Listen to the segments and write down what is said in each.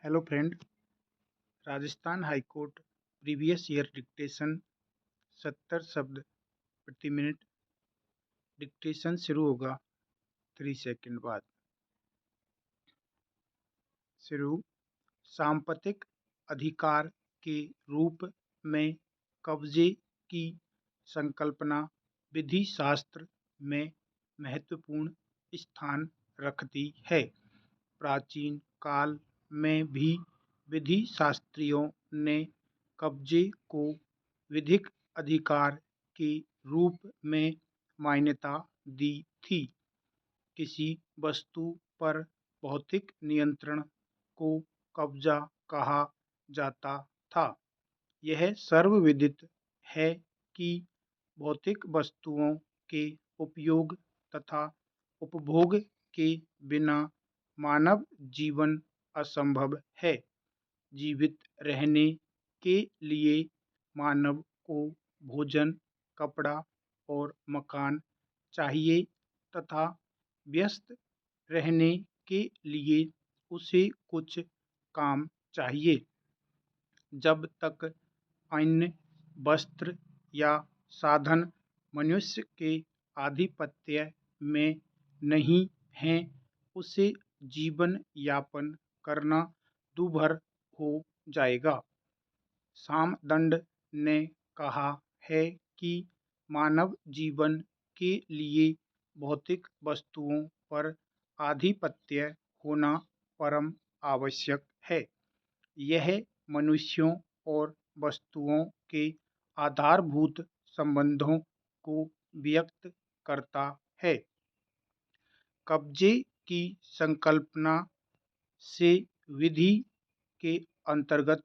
Hello friend. Rajasthan high court previous year dictation 70 शब्द प्रति minute. Dictation शुरू होगा 3 सेकंड बाद। शुरू। सांपत्तिक अधिकार के रूप में कब्जे की संकल्पना विधि शास्त्र में महत्वपूर्ण स्थान रखती है। प्राचीन काल में भी विधि शास्त्रियों ने कब्जे को विधिक अधिकार के रूप में मान्यता दी थी। किसी वस्तु पर भौतिक नियंत्रण को कब्जा कहा जाता था। यह सर्वविदित है कि भौतिक वस्तुओं के उपयोग तथा उपभोग के बिना मानव जीवन असंभव है। जीवित रहने के लिए मानव को भोजन, कपड़ा और मकान चाहिए तथा व्यस्त रहने के लिए उसे कुछ काम चाहिए। जब तक अन्य वस्त्र या साधन मनुष्य के आधिपत्य में नहीं हैं, उसे जीवन यापन करना दूभर हो जाएगा। सामदंड ने कहा है कि मानव जीवन के लिए भौतिक वस्तुओं पर आधिपत्य होना परम आवश्यक है। यह मनुष्यों और वस्तुओं के आधारभूत संबंधों को व्यक्त करता है। कब्जे की संकल्पना से विधि के अंतर्गत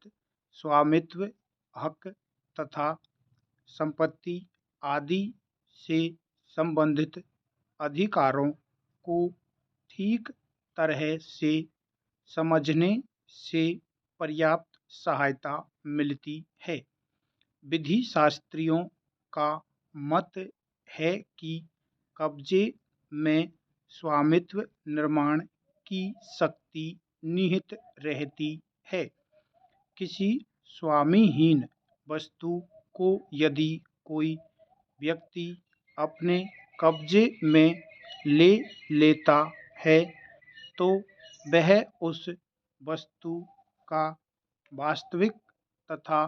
स्वामित्व, हक तथा संपत्ति आदि से संबंधित अधिकारों को ठीक तरह से समझने से पर्याप्त सहायता मिलती है। विधि शास्त्रियों का मत है कि कब्जे में स्वामित्व निर्माण की शक्ति निहित रहती है। किसी स्वामीहीन वस्तु को यदि कोई व्यक्ति अपने कब्जे में ले लेता है तो वह उस वस्तु का वास्तविक तथा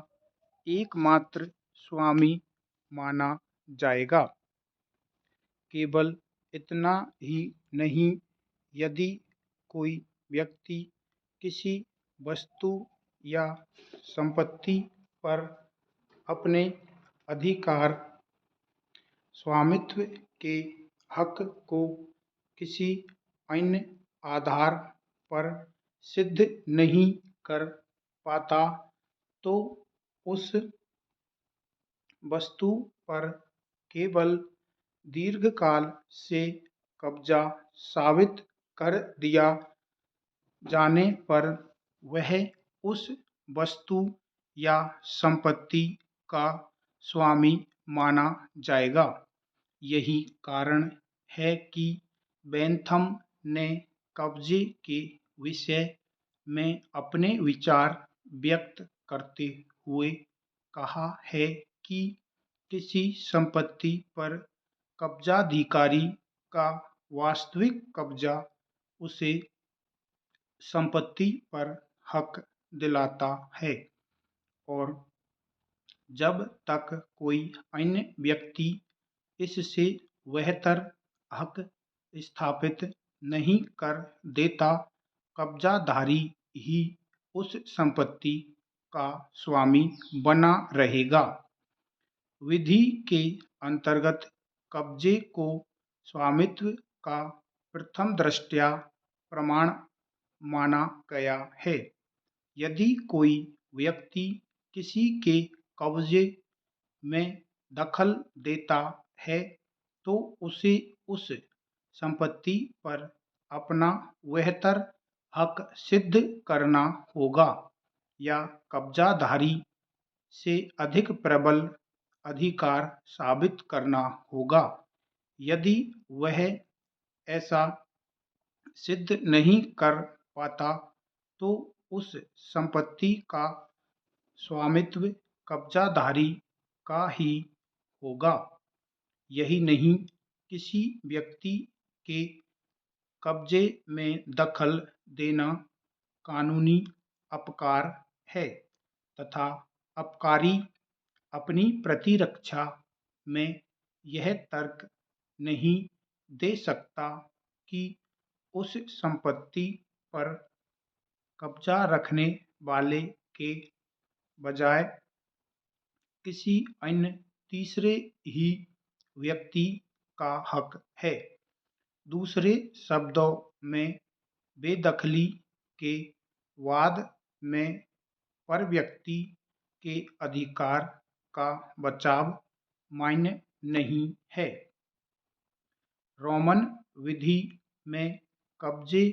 एकमात्र स्वामी माना जाएगा। केवल इतना ही नहीं, यदि कोई व्यक्ति किसी वस्तु या संपत्ति पर अपने अधिकार, स्वामित्व के हक को किसी अन्य आधार पर सिद्ध नहीं कर पाता, तो उस वस्तु पर केवल दीर्घकाल से कब्जा साबित कर दिया जाने पर वह उस वस्तु या संपत्ति का स्वामी माना जाएगा। यही कारण है कि बेंथम ने कब्जे के विषय में अपने विचार व्यक्त करते हुए कहा है कि किसी संपत्ति पर कब्जाधिकारी का वास्तविक कब्जा उसे संपत्ति पर हक दिलाता है, और जब तक कोई अन्य व्यक्ति इससे बेहतर हक स्थापित नहीं कर देता, कब्जाधारी ही उस संपत्ति का स्वामी बना रहेगा। विधि के अंतर्गत कब्जे को स्वामित्व का प्रथम दृष्टया प्रमाण माना गया है। यदि कोई व्यक्ति किसी के कब्जे में दखल देता है तो उसे उस संपत्ति पर अपना बेहतर हक सिद्ध करना होगा या कब्जाधारी से अधिक प्रबल अधिकार साबित करना होगा। यदि वह ऐसा सिद्ध नहीं कर पाता तो उस संपत्ति का स्वामित्व कब्जाधारी का ही होगा। यही नहीं, किसी व्यक्ति के कब्जे में दखल देना कानूनी अपकार है तथा अपकारी अपनी प्रतिरक्षा में यह तर्क नहीं दे सकता कि उस संपत्ति पर कब्जा रखने वाले के बजाय किसी अन्य तीसरे ही व्यक्ति का हक है। दूसरे शब्दों में, बेदखली के वाद में परव्यक्ति के अधिकार का बचाव मान्य नहीं है। रोमन विधि में कब्जे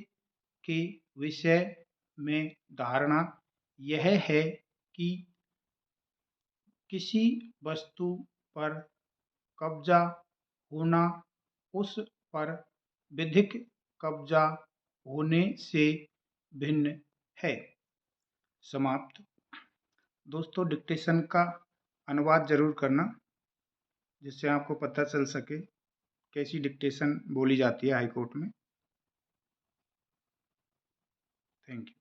के विषय में धारणा यह है कि किसी वस्तु पर कब्जा होना उस पर विधिक कब्जा होने से भिन्न है। समाप्त। दोस्तों, डिक्टेशन का अनुवाद जरूर करना, जिससे आपको पता चल सके कैसी डिक्टेशन बोली जाती है हाई कोर्ट में। Thank you.